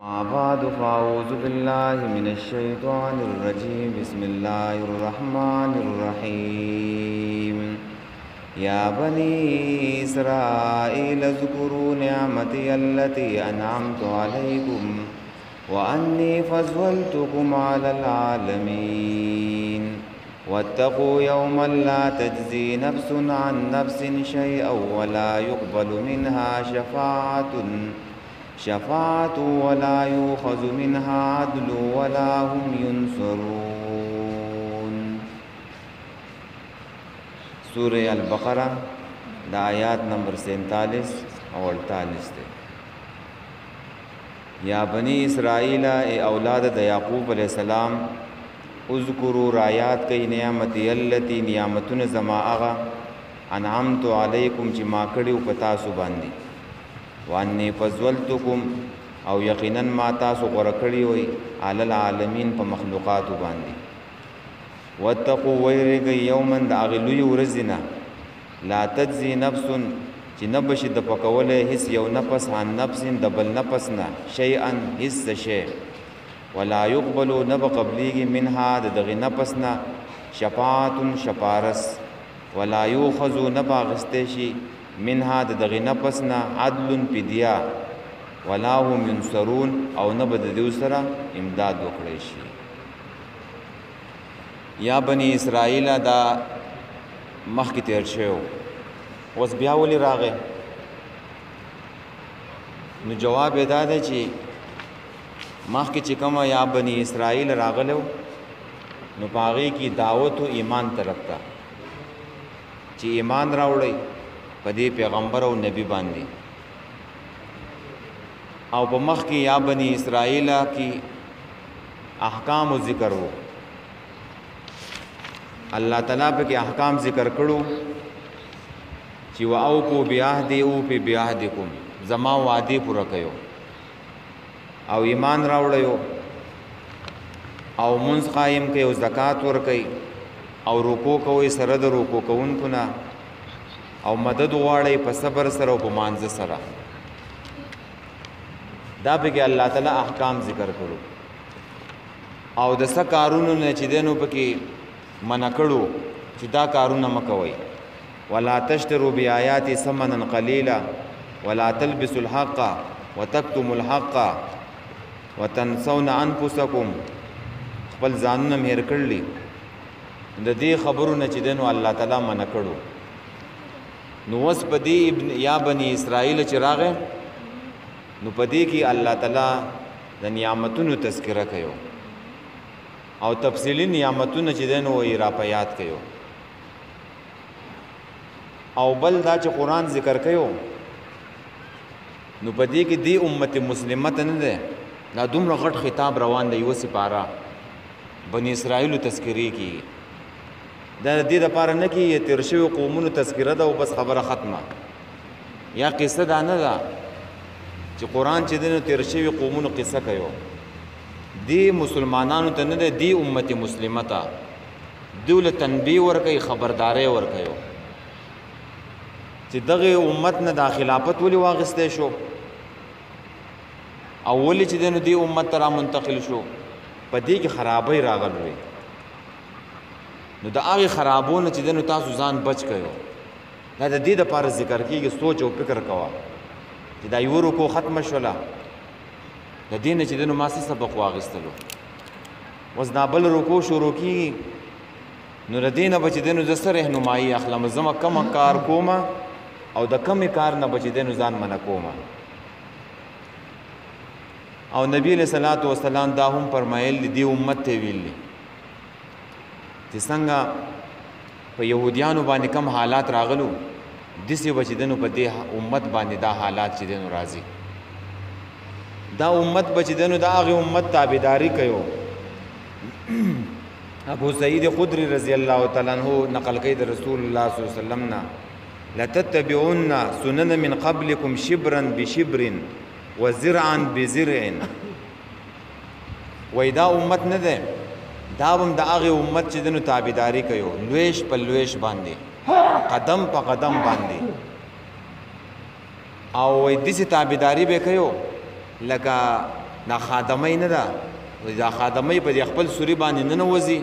ما بعد فأعوذ بالله من الشيطان الرجيم بسم الله الرحمن الرحيم يا بني إسرائيل اذكروا نعمتي التي أنعمت عليكم وأني فضلتكم على العالمين واتقوا يوما لا تجزي نفس عن نفس شيئا ولا يقبل منها شفاعة ولا يؤخذ منها عدل ولا هم ينصرون. سورہ البقرہ دا آیات نمبر 47 اور 48 تے. یا بنی اسرائیل اے اولاد د یعقوب علیہ السلام اذکروا رایات کئی نعمتی اللتی نعمتون زما اغا انعمت علیکم چی ما کڑیو پتاسو باندی وانی فضلتکم او یقینا ما تاسو غوړه کړی وي علی العالمین په مخلوقاتو باندې. واتقوا ويرګ یوما د اغلوی ورزنا لا تجزي نفس چې نبشي د پکوله هیڅ یو نفس عن نفس د بل نفس نه شیئا هیڅ شی ولا يقبل نب قبلیږي منها دغه نفس نه شفاعت شفارس ولا يؤخذ نب غسته شي منها دغه نفسنا عدل فدیا ولا هم ينصرون او نه بد دیو سره امداد وکړي شي. یا بنی اسرائیل دا مخکې تیر شو اوس بیا ولې راغې؟ نو جواب ادا دی چې مخکې چې کومه یا بنی اسرائیل راغلو نو پاغې کې دعوت او ایمان طرف ته چې ایمان راوړی پدې پیغمبر او نبی باندې او په مخ کې یا بنی اسرائیل کې احکام او ذکر وو. الله تعالی په کې احکام ذکر کړو چې واوفوا بعهدي اوفي بعهدکم زما وعده پوره کړو او ایمان راوړیو او منځ قائم کړي او زکات ور کوي او رکوع کوي سره د رکوع کوونکو نه او مدد غواړي په صبر سره او په مانځ سره. دا به کې الله تعالی احکام ذکر کړو او د څه کارونو نه چې دینو پکې منع کړو چې دا کارونه مکوئ. ولا تشتروا بیااتی ثمنا قلیلا ولا تلبسوا الحق وتكتموا الحق وتنسون انفسکم. خپل ځانونه مهر کړلی د دې خبرونه چې دینو الله تعالی منع کړو. نو وس پدی یا بنی اسرائیل چې راغې نو پدی کې الله تعالی د نعمتونو تذکرہ کوي او تفصیلی نعمتونو چې دنو وی را پیات کوي او بل دا چې قران ذکر کوي نو پدی کې دی امت مسلمه ته نه ده دا دومره غټ خطاب روان دی یو سپاره بنی اسرائیل تذکری کی دا دې لپاره نه کې تیر شوی قومونو تذکره ده او بس خبره ختمه. یا قصه دا نه ده چې قرآن چې دنو تیر شوی قومونو قصه کوي دی مسلمانانو ته نه ده دی امت مسلمه ته دوله تنبیه ور کوي خبرداري ور کوي چې دغه امت نه د خلافت ولې واغسته شو او ولې چې دنو دی امت ته را منتقل شو په دې کې خرابۍ راغلي. نو دا هغه خرابونه چې دنو تاسو ځان بچ کړو دا د دې لپاره ذکر کیږي. سوچ او فکر کوا چې دا یو رکو ختم شولا د دین چې دنو ما څه سبق واغستلو وز دا بل رکو شروع کی نو ردینه بچ دنو د سره رهنمایي اخلم زما کم کار کوما او د کم کار نه بچ دنو ځان منع کوما. او نبی علیہ الصلوۃ والسلام دا هم فرمایل دی امت ته ویلي چې څنګه په يهوديانو باندې کم حالات راغلو دسي بچیدنو په دې امت باندې دا حالات چې دنو راځي. دا امت بچیدنو دا هغه امت تابعداري کوي. ابو سعید خدری رضی الله تعالی عنہ نقل کوي د رسول الله صلی الله علیه وسلم نا لتتبعون سنن من قبلكم شبرا بشبر وزرعا بزرع. وای دا امت نه ده دا هم د هغه امت چې دنو تابعداري کوي لويش په لويش باندې قدم په قدم باندې او وای دسی تابعداري به کوي لکه دا خادمۍ نه ده، دا خادمۍ په خپل سوري باندې نه نوځي.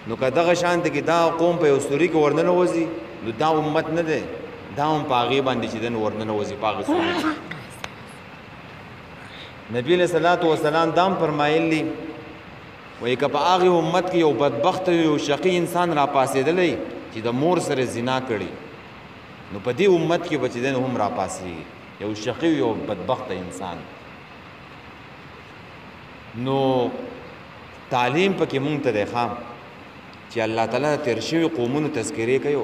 نو که دغه شانته کې دا قوم په یو سوري کې ورننوځي نو دا امت نه دی، دا هم په هغې باندې چې دنه ورننوځي په هغه سوري کې. نبي علیه صلات وسلام دا هم فرمایلی وایي که په هغې امت کې یو بدبخته یو شقي انسان راپاسېدلی چې د مور سره زنا کړي نو په دې امت کې به چې دی هم راپاسېږي یو شقي یو بدبخته انسان. نو تعلیم پکې مونږ ته دی ښه چې الله تعالی تیر شوي قومونو تذکرې کوي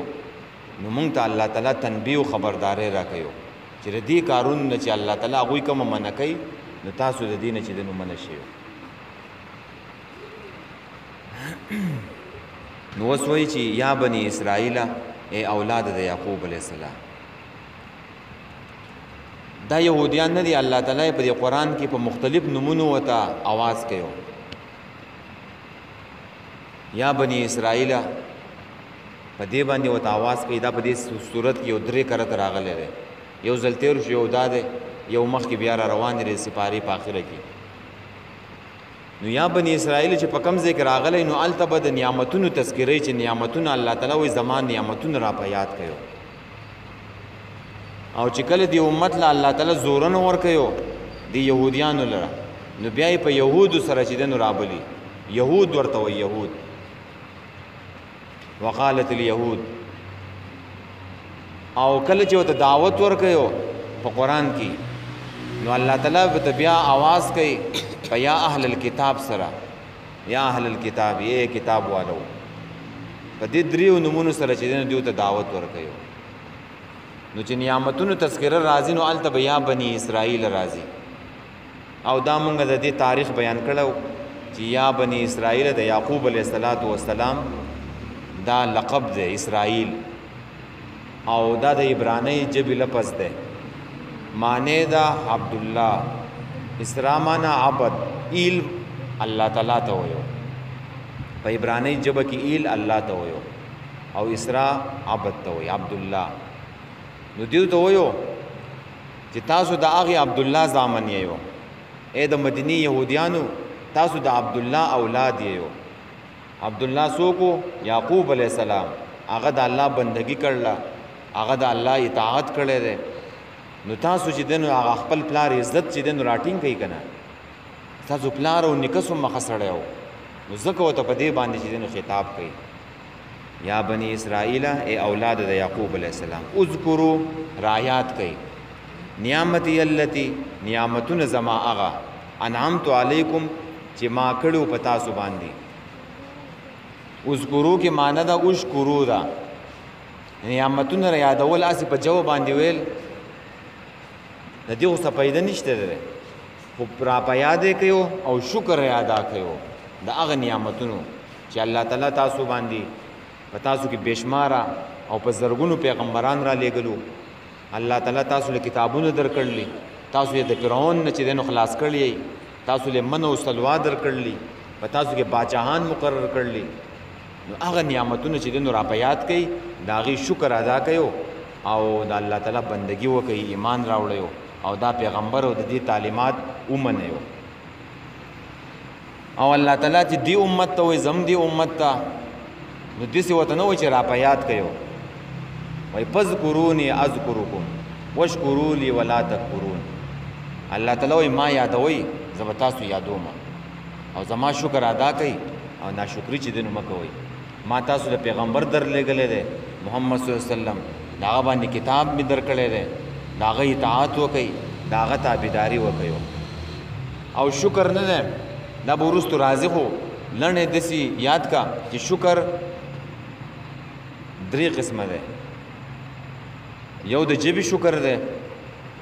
نو مونږ ته الله تعالی تنبیه او خبرداری راکوي چې د دې کارونو نه چې الله تعالی هغوی کومه منع کوي نو تاسو د دې نه چې دی نو منع شوي. نو اوس وایي چې یا بني اسرائیل ای اولاد د یعقوب علیه السلام. دا یهودیان نه دي، الله تعالی په دې قرآن کې په مختلف نمونو ورته آواز کوي. یا بني اسرائیل په دې باندې ورته آواز کوي. دا په دې صورت کې یو 3 کرت راغلی دی، یو ځل تېر شو، یو دا دی، یو مخکې بیا را روان دی سپارې په آخره کې. نو یا بني اسرائیل چې په کوم ځای کې راغلی نو هلته به د نعمتونو تذکرې چې نعمتونه الله تعالی وایي زما نعمتونه را په یاد کوي. او چې کله دی امت له الله تعالی زورن ورکوي دی یهودیانو لره نو بیا یې په یهودو سره چې دی نو رابلي. یهود ورته وایي یهود، وقالت الیهود. او کله چې ورته دعوت ورکوي په قرآن کې نو الله تعالی به بیا آواز کوي په یا اهل الکتاب سره، یا اهل الکتاب یې کتاب والو. په دې 3 نمونو سره چې دی نو ته دعوت ورکوي. نو چې نعمتونو تذکره راځي نو هلته به یا بني اسرائیل راځي. او دا مونږ د دې تاریخ بیان کړو چې یا بني اسرائیل د یعقوب علیه السلام دا لقب دی اسرائیل، او دا د عبرانی ژبې لفظ دی. معنی دا عبدالله، اسرا معنی عبد، ایل الله تعالی ته وایو. په عبرانی ژبه کې ایل الله ته وایو او اسرا عبد ته وایي عبدالله. نو دیو ته وایو چې تاسو د هغې عبدالله زامن یو، ای د مدینی یهودیانو تاسو د عبدالله اولاد یو. عبدالله څوک و؟ یعقوب علیه السلام. هغه د الله بندگی کړله، هغه د الله اطاعت کړی دی. نو تاسو چې دی نو هغه خپل پلار عزت چې دی نو راټینګ کوي که نه؟ تاسو پلار او نیکه څومره ښه سړی و نو ځکه ورته په دې باندې چې دی نو خطاب کوي. یا بني اسرائیل ای اولاد د یعقوب علیه السلام اذکرو رایات کوي نعمتي التي نعمتونه زما هغه انعمت علیکم چې ما کړو په تاسو باندې. اذکرو کې معنی ده اشکرو ده. نعمتونه را یادول هسې په جو باندې ویل د دې خو څه فایده نشته دی، خو را په یاد یې کوي او شکر یې ادا کوي د هغه نعمتونو چې الله تعالی تاسو باندې په تاسو کې بېشماره او په زرګونو پیغمبران را لېږلو. الله تعالی تاسو له کتابونو درکړلي، تاسو یې د فرعون نه چې دی نو خلاص کړلی، تاسو له من او سلوا درکړلي، په تاسو کې باچاهان مقرر کړلي. نو هغه نعمتونه چې دی نو را په یاد کوي د هغې شکر ادا کوي او د الله تعالی بندګي وکوي، ایمان راوړی او دا پیغمبر او د دې تعلیمات ومنئ. او الله تعالی چې دې امت ته وایي زم دې امت ته نو داسې ورته نه وایي چې را په یاد کوي، وایي فاذکروني اذکرکم واشکروا لي ولا تکفرون. الله تعالی وایي ما یادوئ زه به تاسو یادوم او زما شکر ادا کوئ او ناشکري چې دی نو مه کوئ. ما تاسو له پیغمبر درلېږلی دی محمد صلی الله علیه وسلم، د هغه باندې کتاب مې درکړی دی، د هغه اطاعت وکئ، د هغه تابعداري وکئ. او شکر نه دی دا به وروستو راځي، خو لنډ یې داسې یاد کا چې شکر 3 قسمه دی. یو د ژبې شکر دی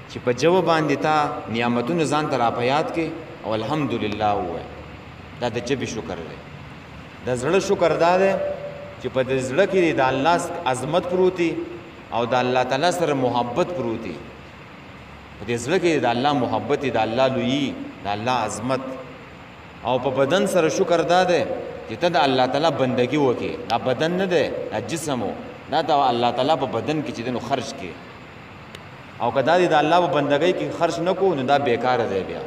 چې په ژبه باندې تا نعمتونه ځان ته را په یاد کې او الحمدلله ووایې، دا د ژبې شکر دی. د زړه شکر دا دی چې په د زړه کې د الله عظمت پروتي او د الله تعالی سره محبت پروتي. په دې زړه کې د الله محبت، د الله لویي، د الله عظمت. او په بدن سره شکر دا دی چې ته د الله تعالی بندگی وکړې. دا بدن نه دی، دا جسم و، دا د الله تعالی په بدن کې چې دی نو خرج کړې. او که دا د الله په بندګۍ کې خرج نه کو نو دا بیکاره دی. بیا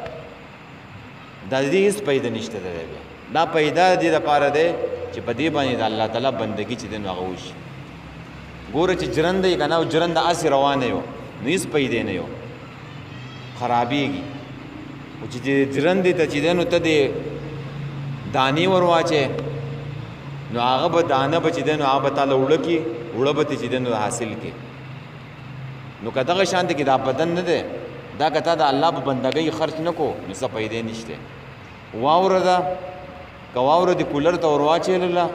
د دې هیڅ پیدا نشته دی بیا دا پیدا دې دپاره دی چې په دې باندې د الله تعالی بندګي چې دی نو هغه وشي ګوره چې جرنده یې که نه او جرنده هسې روانه یو نو هېڅ پیدا نه یو خرابېږي خو چې جرندې ته چې دی نو ته دې دانې ور واچې نو هغه به دانه به چې دی نو هغه به تاله اوړه کړي اوړه به ته چې دی نو حاصل کړي نو که دغه شانته کې دا بدن نه دی دا که تا د الله په بندګۍ خرچ نه کو نو څه پیدا نشته واوره ده که واوره دې کولر ته ور واچېلله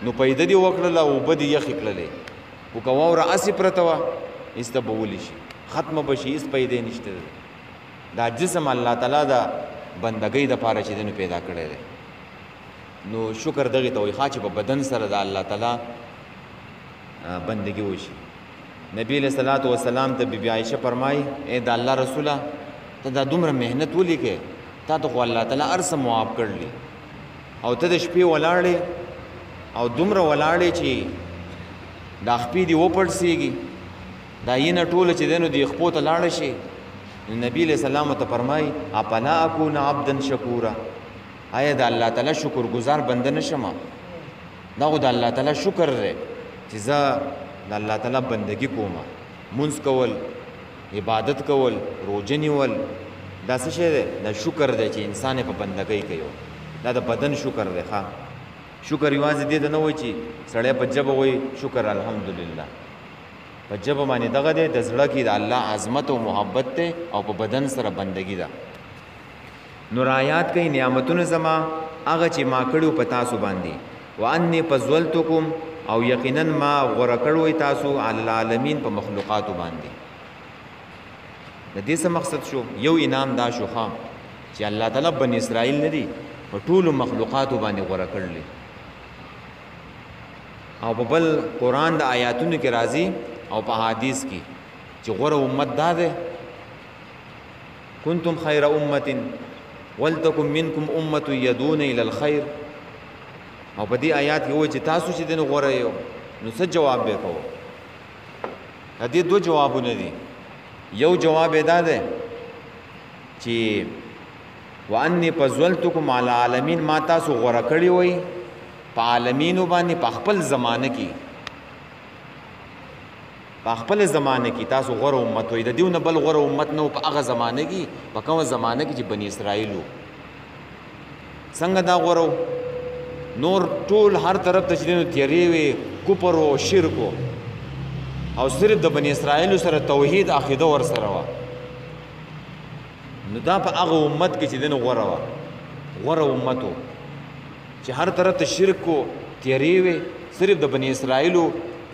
نو پیدا دې وکړله اوبه دې یخې کړلې خو که واوره هسې پرته وه هېڅ ته به ولی شي ختمه به شي هېڅ پیدا نشته دا جسم الله تعالی د بندګۍ دپاره چې دی نو پیدا کړی دی نو شکر دغې ته وایي ښه چې په بدن سره د الله تعالی بندګي وشي نبی علیہ الصلوۃ والسلام ته بیبي عائشه فرمایي اے د الله رسوله ته دا دومره محنت ولې کې تا ته خو الله تعالی هر څه معاف کړلی او ته د شپې ولاړې او دومره ولاړې چې دا خپې دې وپړسېږي دا یې نه ټوله چې دی نو دې خپو ته لاړه شي نو نبی علیہ السلام ته فرمایي اپلا اکون عبدا شکورا آیا د الله تعالی شکر گزار بنده نشم دا خو د الله تعالی شکر دی چې زه د الله تعالی بندگی کوم منځ کول عبادت کول روزه نیول دا څه شی دی دا شکر دی چې انسان په بندګۍ کوي دا د بدن شکر دی ښه شکر یوازې دې ته نه وایي چې سړی په ژبه وایي شکر الحمدلله په ژبه باندې دغه دی د زړه کې د الله عظمت او محبت دی او په بدن سره بندګي ده نو رایات کوي نعمتونه زما هغه چې ما کړیو په تاسو باندې وانی فضلتکم او یقینا ما غوړه کړوي تاسو علی العالمین په مخلوقاتو باندې د دې څه مقصد شو یو انعام دا شو خام چې الله تعالی بنی اسرائیل نه دي په ټولو مخلوقاتو باندې غوړه کړلې او په بل قرآن د آیاتونو کې راځي او په حدیث کې چې غوره امت دا ده کنتم خیر امه ولتکن منکم امه یدون الی الخیر او په دې آیات کې وایي چې تاسو چې دین غوره یو نو څه جواب به کوو د دې دوه جوابونه دي یو جواب دا ده چې وانی فضلتکم علی العالمین ما تاسو غوره کړی وای په عالمینو باندې په خپل زمانه کې په خپل زمانه کې تاسو غوره امت وای د دیونه بل غوره امت نو په هغه زمانه کې په کومه زمانه کې چې بنی اسرائیل څنګه دا غوره نور ټول هر طرف ته چې تیری وي کفر او شرک او صرف د بنی اسرائیل سره توحید عقیده ور سره وا نو دا په هغه امت کې چې دنه غوره امتو چې هر طرف ته شرک کو تیری وي صرف د بنی اسرائیل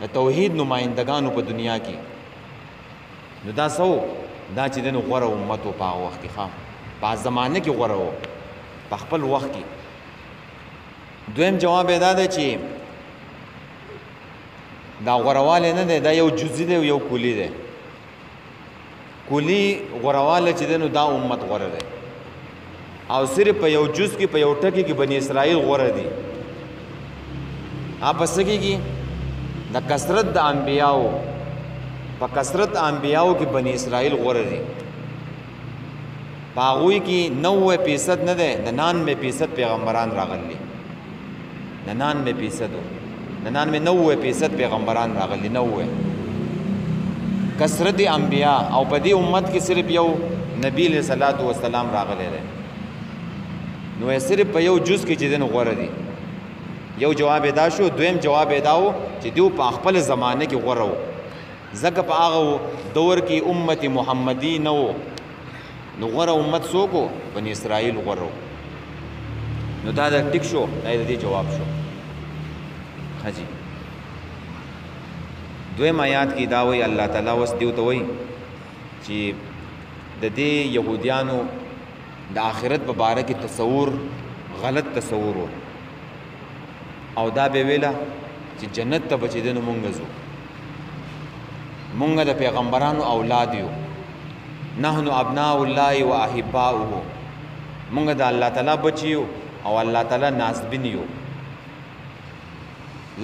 د توحید نمائندگانو په دنیا کې نو دا سو دا چې دنه غوره امتو په هغه وخت کې خام په زمانه کې غوره و په خپل وخت کې دویم جواب دا دی چې دا غورواله نه دی دا یو جزئی دی یو کلی دی کلی غورواله چې دی نو دا امت غوره دی او صرف په یو جز کې په یو ټکی کې بنی اسرائیل غوره دي آپ سکی کی د کثرت د انبیاو په کثرت انبیاو کې بنی اسرائیل غوره دي باغوی کې 90% نه ده د 99% پیغمبران راغلي د 99% پیغمبران راغلي 90 کثرت انبیا او په دې امت کې صرف یو نبی علیہ الصلوۃ والسلام راغلی دی نو صرف په یو جز کې چې دین غوړه دي یو جواب ادا شو دویم جواب ادا و چې دیو په خپل زمانه کې غوړه و زکه په هغه دور کې امت محمدی نو غوړه امت څوک بنی اسرائیل غوړه نو دا د ټیک شو دا دې جواب شو حجی دویم آیات کې دا وی الله تعالی وس دیو ته وی چې د دې يهوديانو د آخرت په باره کې تصور غلط تصور او دا به ویلا چې جنت ته بچیدنه مونږ زو مونږ د پیغمبرانو اولاد یو نحنو ابناء الله واحباؤه مونږ د الله تعالی بچیو او الله تعالی ناسبین یو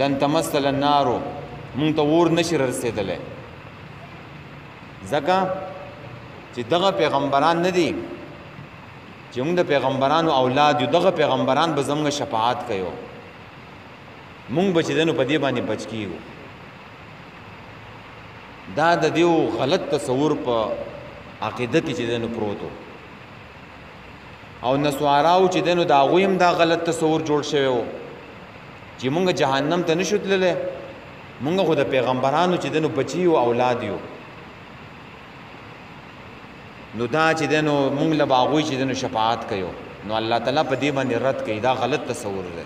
لن تمثل النار مونږ ته ور نشي رسیدلې ځکه چې دغه پیغمبران نه دي چې موږ د پیغمبرانو اولاد یو، دغه پیغمبران به زموږ شفاعت کوي، موږ به چې دنو په دې باندې بچ کیږو. دا د دیو غلط تصور په عقیده کې چې دنو پروتو، او نسواراو چې دنو دا غویم دا غلط تصور جوړ شوی وو چې موږ جهنم ته نشو تللی، موږ خو د پیغمبرانو چې دنو بچي او اولاد یو. نو دا چې دنو موږ له باغوي چې دنو شفاعت کوي، نو الله تعالی په دې باندې رد کوي. دا غلط تصور دی.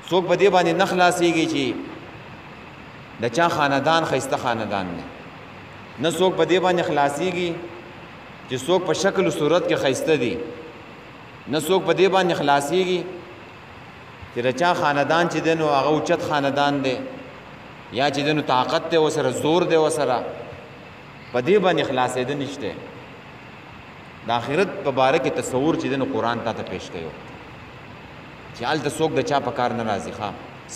څوک په دې باندې نه خلاصېږي چې د چا خاندان ښایسته خاندان دی، نه څوک په دې باندې خلاصېږي چې څوک په شکل و صورت کې ښایسته دي، نه څوک په دې باندې خلاصېږي چې د چا خاندان چې دی نو هغه اوچت خاندان دی، یا چې دی نو طاقت دی ورسره، زور دی ورسره. په دې باندې خلاصېده نشته. د آخرت په باره کې تصور چې دی نو قرآن تا ته پیش کوي چې هلته څوک د چا په کار نه راځي. ښه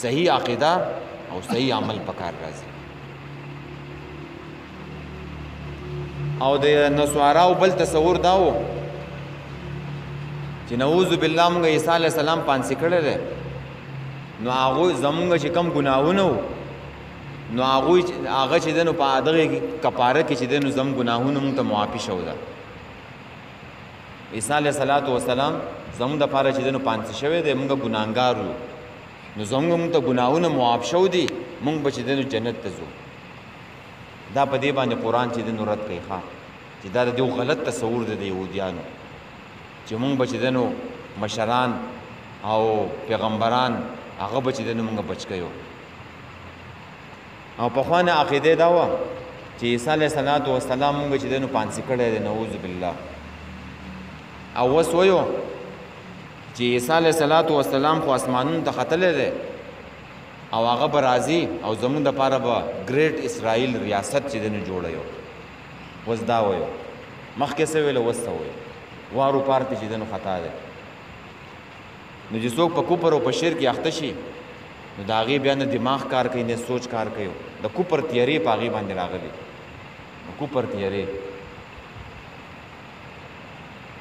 صحیح عقیده او صحیح عمل په کار راځي. او د نسواراو بل تصور دا و چې نعوذ بالله موږ عیسی علیه السلام پانسي کړی دی، نو هغوی زمونږ چې کم ګناهونه وو، نو هغه چې دی نو په دغې کفاره کې چې دی نو زموږ ګناهونه موږ ته معافي شو ده. عیسی علیه السلام زموږ دپاره چې دی نو پانسي شوی دی، موږ ګناهګار یو، نو موږ ته ګناهونه معاف شو دي، موږ به چې دی نو جنت ته ځو. دا په دې باندې قرآن چې دی نو رد کوي ښه چې دا د دې غلط تصور دی د یهودیانو چې موږ به چې دی نو مشران او پیغمبران هغه به چې دی نو موږ بچ کوو. او پخوانه عقیده دا وه چې عیسی علیه السلام موږ چې دی نو پانسي کړی دی، نعوذ بالله. او اوس ویو چې عیسی علیه السلام خو اسمانونو ته ختلی دی او هغه به راځي او زموږ دپاره به ګریټ اسرائیل ریاست چې دی نو جوړوي. اوس دا ویو، مخکې څه ویل اوس څه ویو، وارو پارتې چې دی نو خطا دی. نو چې څوک په کفر او په شرک کې اخته شي، نو د هغې بیا نه دماغ کار کوي نه سوچ کار کوي، د کفر تیارې په هغې باندې راغلي. د کفر تیارې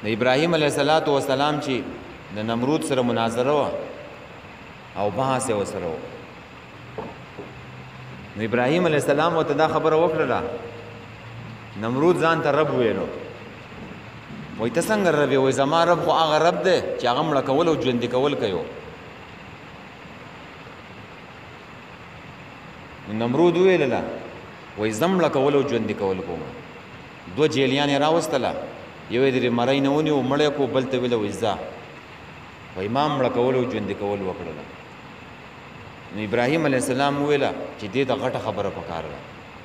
د ابراهیم علیه السلام چې د نمرود سره مناظره وه او بحث یې ورسره و، نو ابراهیم علیه السلام ورته دا خبره وکړله، نمرود ځان ته رب ویلو. وایي ته څنګه رب یې؟ وایي زما رب خو هغه رب دی چې هغه مړه کول او ژوندي کول کوي. نمرود وویلله، وایي زه مړه کول او ژوندي کول کوم. دوه جیلیان یې راوستله، یو یې د مرۍ نه ونیو مړی کو، بل ته ویله وایي ځه. وایي ما مړه کول او ژوندي کول وکړله. نو ابراهیم علیه السلام وویله چې دې ته غټه خبره پکار ده،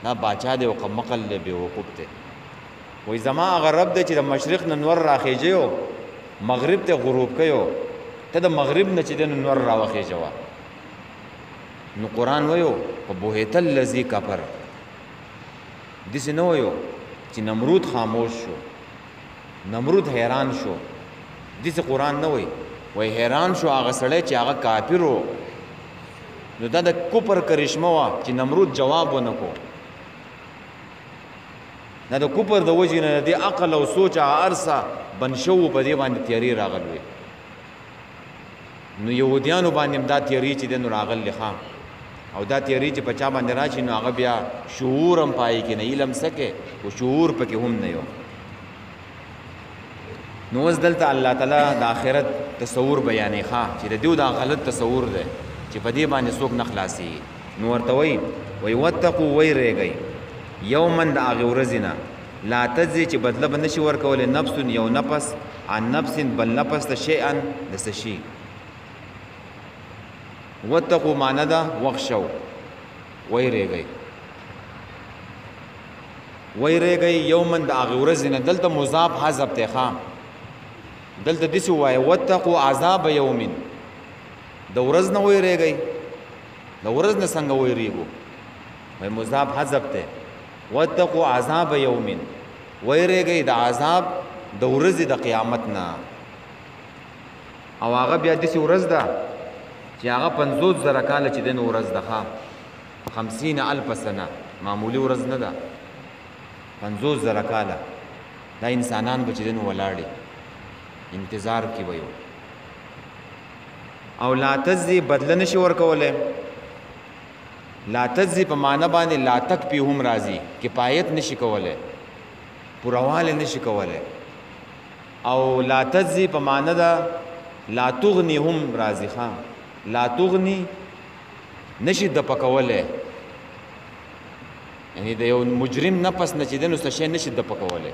دا باچا دی او قمقل دی بېوقوف دی. وایي زما هغه رب دی چې د مشرق نه نور راخېږي او مغرب ته غروب کوي، ته د مغرب نه چې دی نو نور راوخېږوه. نو قرآن ویو په بهت الذي کفر، داسې نه ویو چې نمرود خاموش شو، نمرود حیران شو، داسې قرآن نه وایي. وایي حیران شو هغه سړی چې هغه کافر و. نو دا د کفر کرشمه وه چې نمرود جواب ونه کو. دا د کفر د وجې نه د دې عقل او سوچ هغه هر څه بند شوو، په دې باندې تیارې راغلوې. نو یهودیانو باندې هم دا تیارې چې دی نو راغلې ښه، او دا تیارې چې په چا باندې راشي نو هغه بیا شعور هم پای کې نه، علم څه کې خو شعور پکې هم نه یو. نو اوس دلته الله تعالی د آخرت تصور بیانې ښه چې د دوی دا غلط تصور دی چې په دې باندې څوک نه خلاصېږي. نو ورته وایي واتقوا ویریږئ یوما د هغې ورځې نه لا تجزي چې بدله به نشي ورکولی نفس یو نفس عن نفس بل نفس ته شیئا د څه شي. واتقوا معنه ده وخشو، ویریږئ یوما د هغې ورځې نه. دلته مضاف حذف دی ښه، دلته داسې ووایه واتقوا عذاب یوم، د ورځ نه ویریږئ. د ورځ نه څنګه ویریږو؟ وایي مضاف حذف دی. واتقوا عذاب یوم، ویریږئ د عذاب د ورځې د قیامت نه. او هغه بیا داسې ورځ ده چې هغه 50,000 کاله چې دی نو ورځ ده ښه، 50,000 سنه، معمولي ورځ نه ده. 50,000 کاله دا انسانان به چې دی نو ولاړې انتظار کې به یو او لا تجزي بدله نشي ورکولی لا تجزي په معنی باندې لا تکفي هم راځي کفایت نشي کولی پوروالی نشي کولی او لا تجزي په معنی دا لا تغني هم راځي ښه لا تغني نشي د پکولی یعنی د یو مجرم نفس نه چې دی نو څه شی نشي د پکولی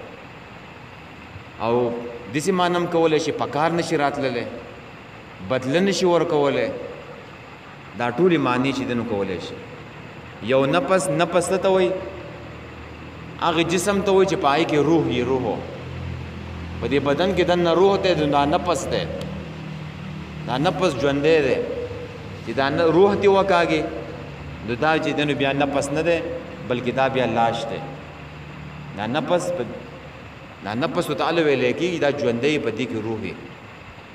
او داسې معنی هم کولی شي پکار نشي راتللی بدله نشي ورکولی دا ټولې معنی چې دی نو کولی شي یو نفس ته وایي هغه جسم ته وایي چې په هغې کې روح یې روح په دې بدن کې دننه روح دی دا نفس دی دا نفس ژوندی دی چې دا روح دې وکاږي نو دا چې دی نو بیا نفس نه دی بلکې دا بیا لاش دی دا نفس تعالی ویلی کېږي دا ژوندی په دې کې روح دی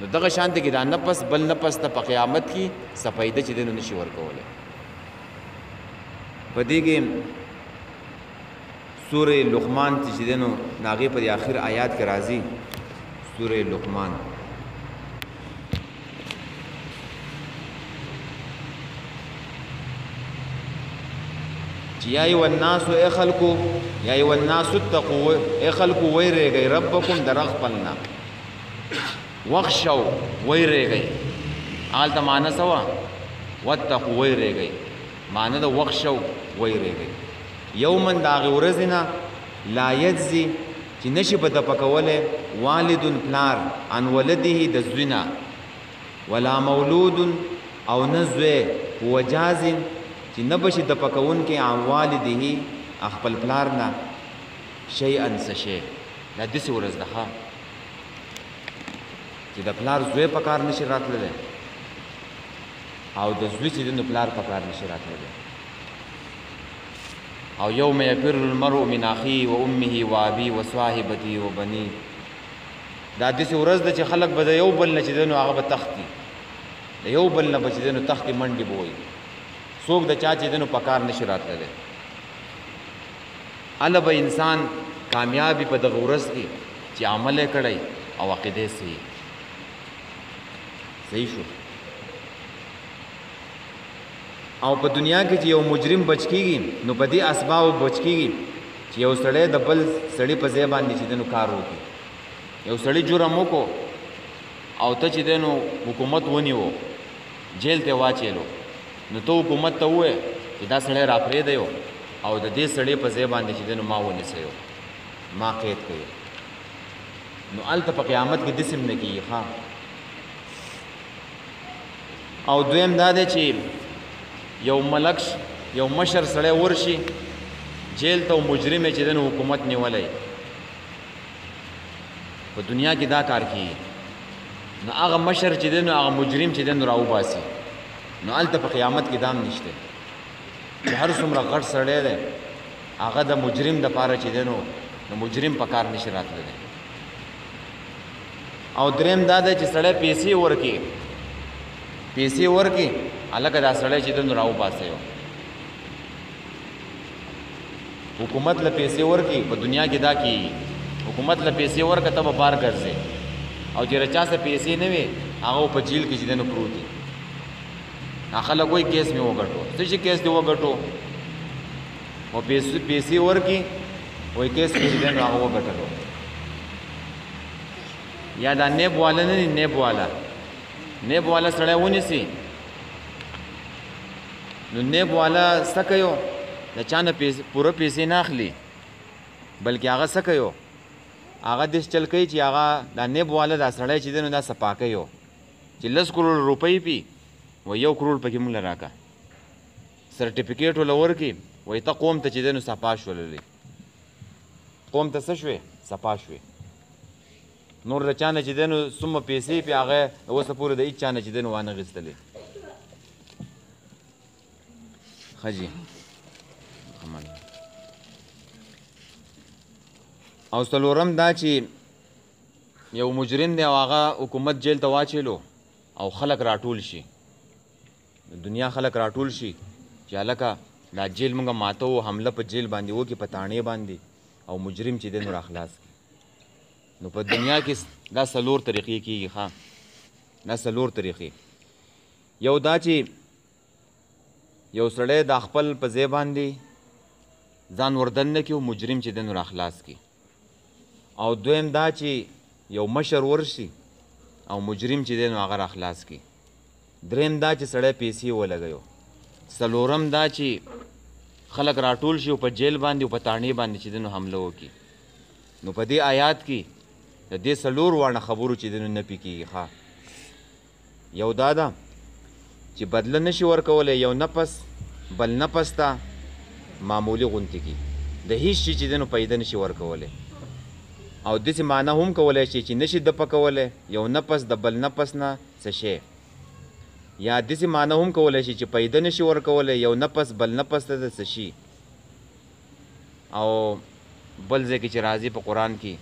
نو دغه شانته کې دا نفس بل نفس ته په قیامت کې څه فایده چې دی نو نشي ورکولی په دې کې سورې لقمان چې دی نو د هغې په آخر آیات کې راځي سورې لقمان چې یا ایها الناس ای خلکو یا ایها الناس اتقوا ای خلکو ویریږئ ربکم د رب خپلنا وخشوا ویریږئ هلته معنی څه وه واتقوا ویریږئ معنی د وخشوا ویریږئ یوما د هغې ورځې نه لا یجزي چې نشي به د پکولی والد پلار عن ولده د زوی نه ولا مولود او نه زوی هو جاز چې نه به شي د پکوونکي عن والده خپل پلار نه شیئا څه شی دا داسې ورځ ده ښه چې د پلار زوی په کار نشي راتللی او د زوی چې دی نو پلار په کار نشي راتللی او یوم یفر المرء من اخیه و امه و ابي و صاحبته و بنی دا داسې ورځ ده چې خلک به د یو بل نه چې دی نو هغه به تښتي د یو بل نه به چې دی نو تښتي منډې به وایي څوک د چا چې دی نو په کار نشي راتللی هله به انسان کامیابي په دغه ورځ کې چې عمل یې کړی او عقیدې صحیح شو او په دنیا کې چې یو مجرم بچ کېږي نو په دې اسبابو بچ کېږي چې یو سړی د بل سړي په ځای باندې چې دی نو کار وکړي یو سړي جرم وکړو او ته چې دی نو حکومت ونیو جیل ته واچېلو نو ته حکومت ته ووایې چې دا سړی راپرېږدی او د دې سړي په ځای باندې چې دی نو ما ونیسئ ما قید کړی نو هلته په قیامت کې داسې هم نه کېږي ښه او دویم دا دی چې یو ملک یو مشر سړی ورشي جیل ته مجرم چې دی نو حکومت نیولی په دنیا کې دا کار کېږي نو هغه مشر چې دی نو هغه مجرم چې دی نو راوباسي نو هلته په قیامت کې دام نشته چې هر څومره غټ سړی دی هغه د مجرم دپاره چې دی نو مجرم په کار نشي راتللی او دریم دا دی چې سړی پیسې ورکړي هلکه دا سړی چې دی نو راوباسئ حکومت له پیسې ورکړي په دنیا کې دا کېږي حکومت له پیسې ورکړه ته به بار ګرځې او چې چا څه پیسې نه وي هغه په جیل کې چې دی نو پروت دي خلک وایي کیس مې وګټو څه چې کیس دې وګټو او پیسې ورکړي وایي کیس مې چې دی نو هغه وګټلو یا دا نیب والا نه دي نیب والا سړی ونیسي نو نیب والا څه کوي د چا نه پوره پیسې نه اخلي بلکې هغه څه کوي هغه داسې چل کوي چې هغه دا نیب والا دا سړی چې دی نو دا صفا کوي چې 10 کروڑ روپۍ پي و 1 کروڑ پکې موږ له راکړه سرټیفیکیټ وله ورکړي وایي ته قوم ته چې دی نو صفا شوللی قوم ته څه شوې صفا شوې نور د چا نه چې دی نو څومره پیسې پې هغه اوسه پورې د هېڅ چا نه چې دی نو وانخېستلې ښه جي او څلورم دا چې یو مجرم دی او هغه حکومت جیل ته واچېلو او خلک راټول شي د دنیا خلک راټول شي چې هلکه دا جیل موږ ماته و حمله په جیل باندې وکړي په تاڼې باندې او مجرم چې دی نو راخلاص کړي نو په دنیا کې دا 4 طریقې کېږي. ښه دا 4 طریقې. یو دا چې یو سړی د خپل په ځای باندې ځان وردننه کړي او مجرم چې دی نو راخلاص کړي. او دویم دا چې یو مشر ورشي او مجرم چې دی نو هغه راخلاص کړي. دریم دا چې سړی پیسې ولګوي. څلورم دا چې خلک راټول شي او په جیل باندې او په تاڼې باندې چې دی نو حمله وکړي. نو په دې آیات کې د دې 4 واړه خبرو چې دی نو نفي کېږي. ښه یو دا ده چې بدله نشي ورکولی یو نفس بل نفس ته معمولي غونتې کي د هیڅ شي چې دی نو پیدا نشي ورکولی. او داسې معنی هم کولی شي چې نشي دفع کولی یو نفس د بل نفس نه څه شی. یا داسې معنی هم کولی شي چې پیدا نشي ورکولی یو نفس بل نفس ته د څه شي. او بل ځای کې چې راځي په قرآن کې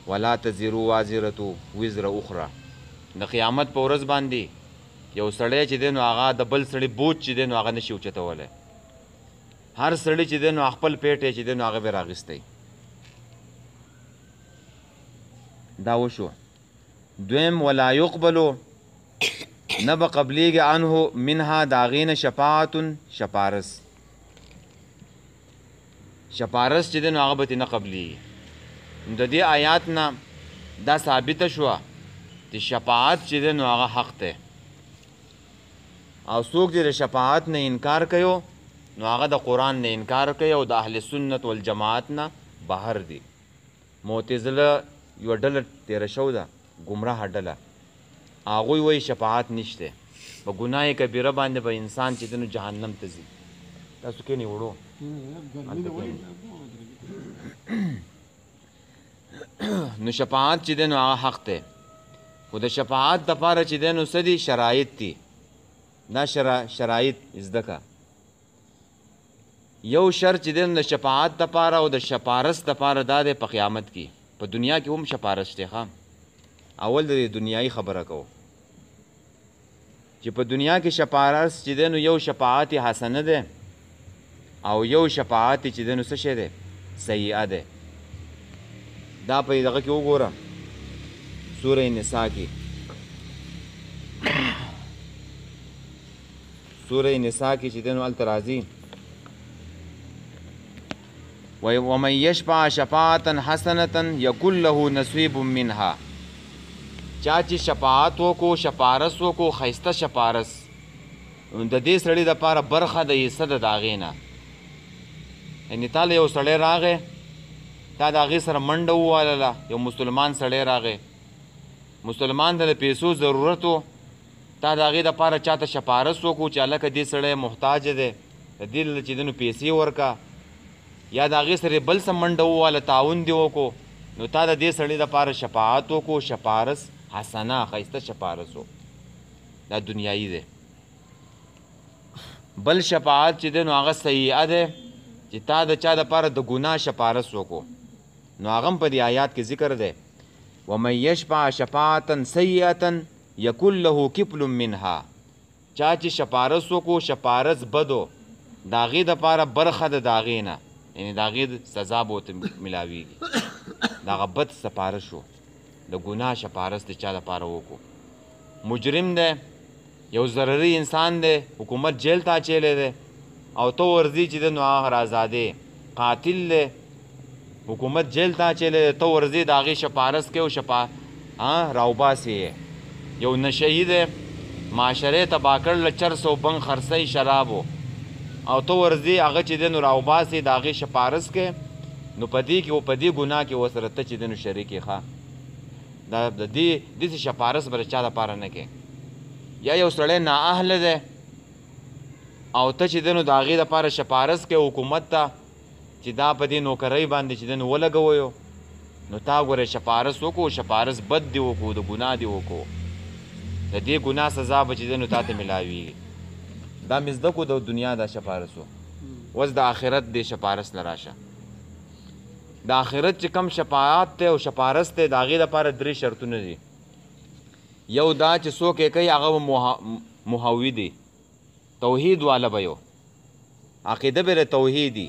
ولا تزرو وازرة وزر اخرى د قیامت په ورځ باندې یو سړی چې دی نو هغه د بل سړي بوج چې دی نو هغه نشي اوچتولی. هر سړی چې دی نو خپل پیټ چې دی نو هغه به راغیستی. دا وشو. دویم ولا یقبلو نه به قبلیږي عنه منها د هغې نه شفاعتون شپارس. شپارس چې دی نو هغه به ترې نه قبلیږي. د دې آیات نه دا ثابته شوه چې شفاعت چې دی نو هغه حق دی. او څوک چې د شفاعت نه انکار کوي نو هغه د قرآن نه انکار کوي او د اهل سنت والجماعت نه بهر دي. معتزله یوه ډله تېره شو ده ګمراه ډله. هغوی وایي شفاعت نشته. په ګناه کبیره باندې به انسان چې دی نو جهنم ته ځي. تاسو کښېنئ وړو نو شفاعت چې دی نو هغه حق دی. خو د شفاعت دپاره چې دی نو څه دي شرایط دي. دا شرایط زده که. یو شرط چې دی نو د شفاعت دپاره او د شپارس دپاره دا دی په قیامت کې. په دنیا کې هم شپارس دی. ښه اول د دنیایي خبره کوو چې په دنیا کې شپارس چې دی نو یو شفاعت حسنه دی او یو شفاعت چې دی نو څه شی دی سیئه دی. دا په دغه کې وګوره سوره نساء کې سوره نساء کې چې دی نو هلته راځي ومن یشفع شفاعة حسنة یکن له نصیب منها. چا چې شفاعت وکړو شپارس وکړو ښایسته شپارس د دې سړي دپاره برخه د حصه ده د هغې نه. یعنې تا له یو سړی راغی تا د هغې سره منډه ووهلله. یو مسلمان سړی راغی مسلمان ته د پیسو ضرورت و تا د هغې دپاره چاته شپارس وکړو چې هلکه دې سړی محتاج دی د دې چې دی نو پیسې ورکه یا د هغې سره بل څه منډه ووهله تعاون دې وکړو نو تا د دې سړي دپاره شفاعت وکړو شپارس حسنه ښایسته شپارس و. دا دنیایي دی. بل شفاعت چې دی نو هغه سیئه دی چې تا د چا دپاره د ګناه شپارس وکړو نو هغه هم په دې آیات کې ذکر دی ومن یشفع شفاعة سیئة یکن له کفل منها. چا چې شپارس وکړو شپارس بدو د هغې دپاره برخه ده د هغې نه یعنې د هغې سزا به ورته میلاویږي. د هغه بد سپارس شو د ګناه شپارس د چا دپاره وکړو. مجرم دی یو ضرري انسان دی حکومت جیل ته اچولی دی او ته ورځي چې دی نو هغه رازادې قاتل دی حکومت جیل ته اچولی دی ته ورځي د هغې شپارس کوې او راوباسې یې. یو نشهي دی معاشرې تباه کړله چرس او بنګ خرڅۍ شرابو او ته ورځي هغه چې دی نو راوباسې د هغې شپارس کوې نو په دې کې او په دې ګناه کې ورسره ته چې دی نو شریک یې. ښه دا د دې داسې شپارس به د چا دپاره نه کوې. یا یو سړی نااهله دی او ته چې دی نو د هغې دپاره شپارس کوې حکومت ته چې دا په دې نوکرۍ باندې چې دی نو ولګویو نو تا ګورې شپارس وکړو شپارس بد دې وکړو د ګناه دې وکړو د دې ګناه سزا به چې دی نو تا ته میلاویږي. دا مې زده کړو د دنیا دا شپارس و. اوس د آخرت دې شپارس له راشه. د آخرت چې کم شفاعت دی او شپارس دی د هغې دپاره 3 شرطونه دي. یو دا چې څوک یې کوي هغه محوي دی توحید والا به یو عقیده به د توحیدي.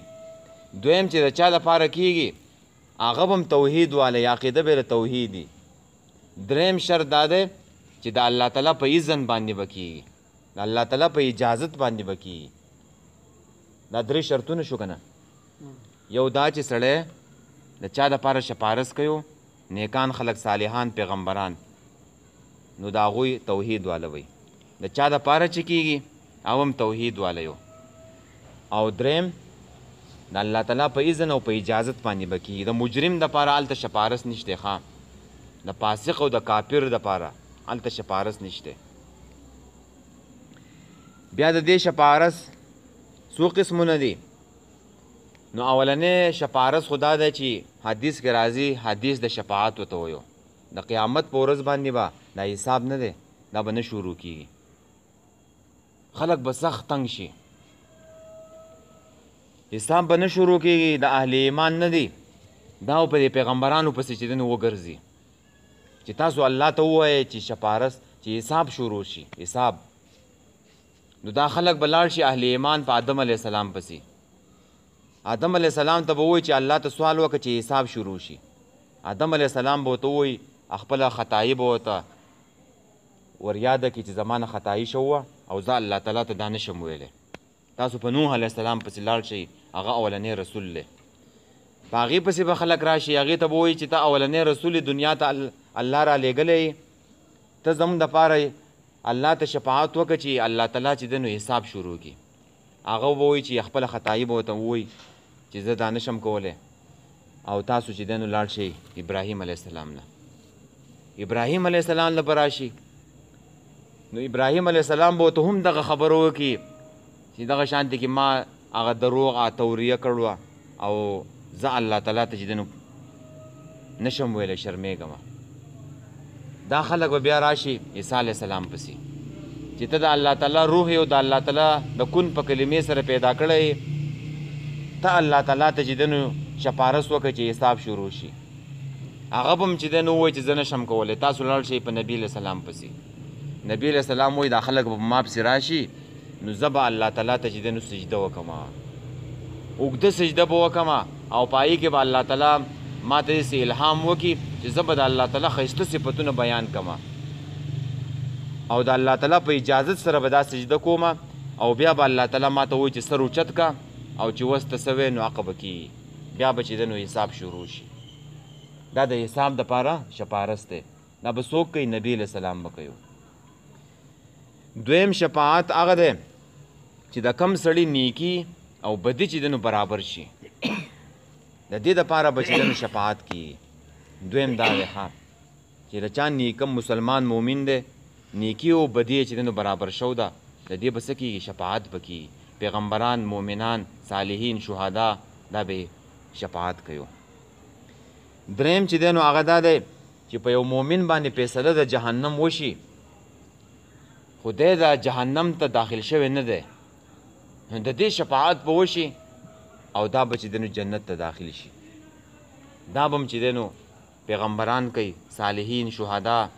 دویم چې د چا دپاره کیږي هغه هم توحید والی عقیده به توحیدی. دریم شرط دا دی چې د الله تعالی په اذن باندې به کېږي، د الله تعالی په اجازت باندې به کېږي. دا درې شرطونه شو که نه. یو دا چې سړی د چا دپاره شپارس کوي، نیکان خلک صالحان پیغمبران، نو د هغوی توحید واله وي. د چا دپاره چې کېږي او هم توحید واله یو. او دریم د الله تعالی په اذن او په اجازت باندې به کېږي. د مجرم دپاره هلته شپارس نشته، ښه د فاسق او د کافر دپاره هلته شپارس نشته. بیا د دې شپارس څو قسمونه دي. نو اولنې شپارس خدا دی چې حدیث کې راځي، حدیث د شفاعت ورته ویو. د قیامت په ورځ باندې به دا حساب نه دی، دا به نه شروع کېږي. خلک به سخت تنګ شي، حساب به نه شروع کېږي. د اهل ایمان نه دی، دا په دې پیغمبرانو پسې چې دی نو وګرځي چې تاسو الله ته ووایئ چې شپارس چې حساب شروع شي. حساب نو دا خلک به لاړ شي اهل ایمان په آدم علیه السلام پسې. آدم علیه السلام ته به ووایي چې الله ته سوال وکړه چې حساب شروع شي. آدم علیه السلام به ورته ووایي، خپله خطایي به ورته ور یاده کړي چې زما نه خطایي شوه او زه الله تعالی ته دا نشم ویلی. تاسو په نوح علیه السلام پسې لاړ شئ، هغه اولنی رسول دی. په هغې پسې به خلک راشي، هغې ته به وایي چې ته اولنی رسول دنیا ته الله را لېږلی، ته زموږ دپاره الله ته شفاعت وکړه چې الله تعالی چې دی نو حساب شروع کړي. هغه به وایي چې خپله خطایي به ورته ووایي چې زه دا نشم کولی، او تاسو چې دی نو لاړ شئ ابراهیم علیه السلام نه. ابراهیم علیه السلام نه به راشي، نو ابراهیم علیه السلام به ورته هم دغه خبره وکړي چې دغه شانتې کې ما هغه دروغ توریه کړوه او زه الله تعالی ته چې دی نو نشم ویلی، شرمېږم. دا خلک به بیا راشي عیسی علیه السلام پسې چې ته د الله تعالی روح یې او د الله تعالی د کن په کلمې سره پیدا کړی، ته الله تعالی ته چې دی نو شپارس وکړه چې حساب شروع شي. هغه به هم چې دی نو ووایي چې زه نشم کولی. تاسو لاړ شئ په نبي علیه السلام پسې. نبی علیه السلام وایي دا خلک به په ما پسې راشي، نو زه به الله تعالی ته چې دی نو سجده وکړم، اوږده سجده به وکړم، او په هغې کې به الله تعالی ما ته داسې الهام وکړي چې زه به د الله تعالی ښایسته صفتونه بیان کړم، او د الله تعالی په اجازت سره به دا سجده کوم، او بیا به الله تعالی ما ته وایي چې سر اوچت کا او چې وس ته څه وی نو هغه به کېږي. بیا به چې دی نو حساب شروع شي. دا د حساب دپاره شپارس دی. دا به څوک کوي؟ نبي علیه السلام به کوي. دویم شفاعت هغه دی چې د کم سړي نیکي او بدي چې دی نو برابر شي، د دې دپاره به چې دی نو شفاعت کېږي. دویم دا دی چې د چا نیکم مسلمان مومن دی، نیکی او بدی چې دی نو برابر شو ده، د دې به څه کېږي؟ شفاعت به کېږي. پیغمبران، مومنان، صالحین، شهدا دا به شفاعت کوي. دریم چې دی نو هغه دا دی چې په یو مومن باندې فیصله د جهنم وشي، خو دی د جهنم ته داخل شوی نه دی، نو د دې شفاعت به وشي او دا به چې دی نو جنت ته داخل شي. دا به هم چې دی نو پیغمبران کوي، صالحین، شهدا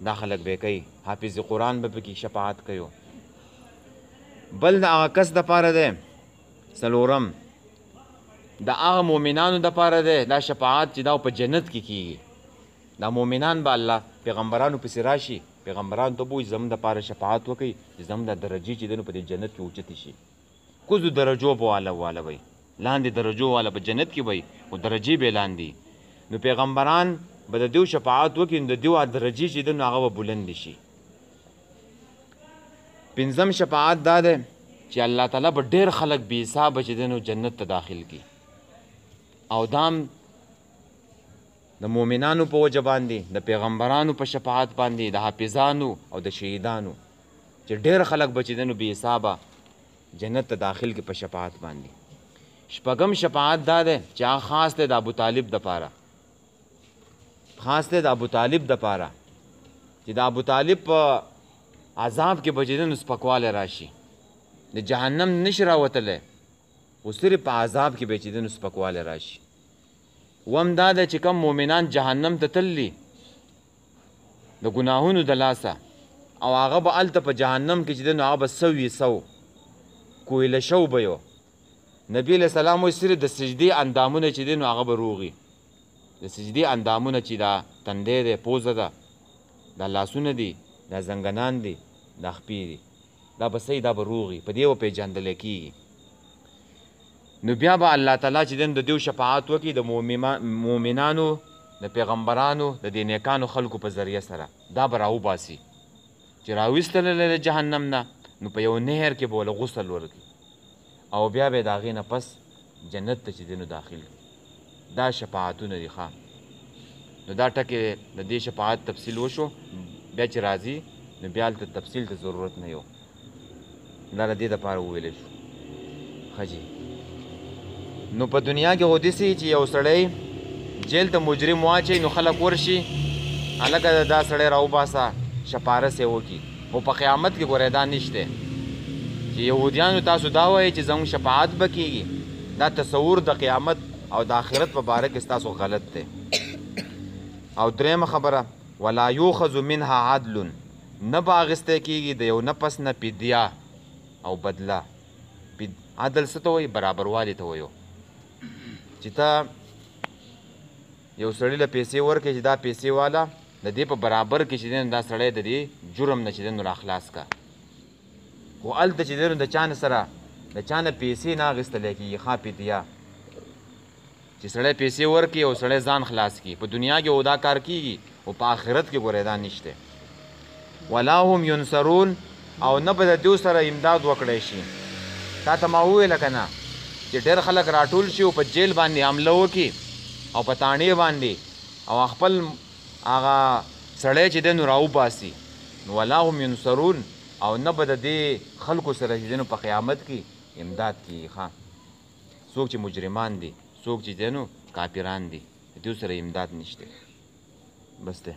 دا خلک به کوي، حافظ قرآن به پکې شفاعت کوي. بل د هغه کس دپاره دی څلورم، د هغه مؤمنانو دپاره دی دا شفاعت چې دا په جنت کې کېږي. دا مؤمنان به الله پیغمبرانو پسې راشي، پیغمبرانو ته به وایي زموږ دپاره شفاعت وکړئ چې زموږ دا درجې چې دی نو په دې جنت کې اوچتې شي. کوزو درجو به والا وی، لاندې درجو والا په جنت کې وی، خو درجې به لاندې. نو پیغمبران به د دیو شفاعت وکړي، نو د دیو درجې چې دی نو هغه به بلند شي. پنځم شفاعت دا دی چې الله تعالی به ډېر خلک بې حسابه چې دی نو جنت ته داخل کړي، او دام د مؤمنانو په وجه باندې، د پیغمبرانو په شفاعت باندې، د حافظانو او د شهیدانو چې ډېر خلک به چې دی نو بې حسابه جنت ته داخل کړي په شفاعت باندې. شپږم شفاعت دا دی چې هغه خاص دی د ابوطالب دپاره، خاص دی د ابوطالب دپاره چې د ابوطالب په عذاب کې به چې دی نو سپکوالی راشي، د جهنم نشي راوتلی، خو صرف په عذاب کې به چې دی نو سپکوالی راشي. وم دا ده چې کم مؤمنان جهنم ته تللی د ګناهونو د لاسه، او هغه به هلته په جهنم کې چې دی نو هغه به سو کویله شو به یو، نبی علیہ السلام وایي صرف د سجدې اندامونه چې دی نو هغه به روغي د سجدې اندامونه چې دا تندی دی پوزه ده دا لاسونه دي دا زنګنان دي دا خپې دي دا به صحیح دا به روغي په دې به پېژندلی کېږي نو بیا به الله تعالی چې دی د دیو شفاعت وکړي د مؤمنانو د پیغمبرانو د دې نیکانو خلکو په ذریعه سره دا به راوباسي چې راویستلی د جهنم نه نو په یو نهر کې به ورله غسل ورکړي او بیا به یې د هغې نه پس جنت ته چې دی نو داخل کړي دا شفاعتونه دي ښه نو دا ټکې د دې شفاعت تفصیل وشو بیا چې راځي نو بیا هلته تفصیل ته ضرورت نه یو دا د دې دپاره وویلی شو ښه جي نو په دنیا کې خو داسې چې یو سړی جیل ته مجرم واچوي نو خلک ورشي هلکه دا سړی راوباسه شپارس یې وکړي خو په قیامت کې ګورئ دا نشته چې یهودیانو تاسو دا وایئ چې زموږ شفاعت به کېږي دا تصور د قیامت او د آخرت په باره کې ستاسو غلط دی او درېیمه خبره ولا یوخذ منها عدل نه به اخیستی کېږي د یو نفس نه فدیه او بدله عدل څه ته وایي برابروالي ته وایو چې ته یو سړي له پیسې ورکړې چې دا پیسې والا د دې په برابر کې چې دی نو دا سړی د دې جرم نه چې دی نو راخلاص کا خو هلته چې دی نو د چا نه سره د چا نه پیسې نه اخیستلی کېږي ښه فدیه چې سړی پیسې ورکړي او سړی ځان خلاص کړي په دنیا کې او دا کار کېږي او په آخرت کې ګورئ دا نشته ولا هم ینصرون او نه به د دوی سره امداد وکړی شي تا ته ما وویله که نه چې ډېر خلک راټول شي او په جیل باندې حمله وکړي او په تاڼې باندې او خپل هغه سړی چې دی نو راوباسي نو ولا هم ینصرون او نه به د دې خلکو سره چې دی نو په قیامت کې امداد کېږي ښه څوک چې مجرمان دي څوک چې دی نو کافران دي د دوی سره امداد نشته بس دی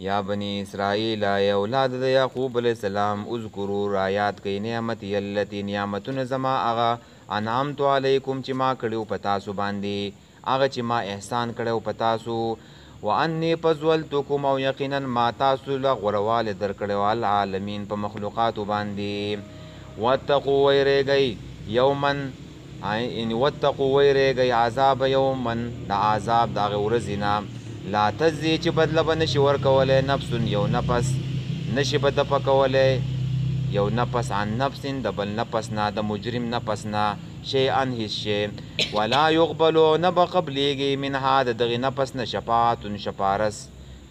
یا بنی اسرائیل ای اولاد د یعقوب علیہ السلام اذکروا رایات کوي نعمتي التي نعمتونه زما هغه انعمت علیکم چې ما کړیو په تاسو باندې هغه چې ما احسان کړیو په تاسو وانی فضلتکم او یقینا ما تاسو له غورواله درکړیو العالمین په مخلوقاتو باندې واتقوا ویریږئ یوما یعنې واتقوا ویریږئ عذاب یومن د عذاب د هغې ورځې نه لا تجزي چې بدله به نشي ورکولی نفس یو نفس نشي به دفع کولی یو نفس عن نفس د بل نفس نه د مجرم نفس نه شیئا هیڅ شی ولا یقبلو نه به قبلیږي منها د دغې نفس نه شفاعت شپارس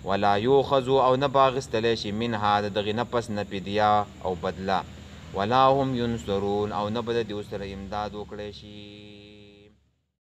ولا یوخذو او نه به اخیستلی شي منها د دغې نفس نه فدیه او بدله ولا هم ینصرون او نه به د دوی سره امداد وکړی شي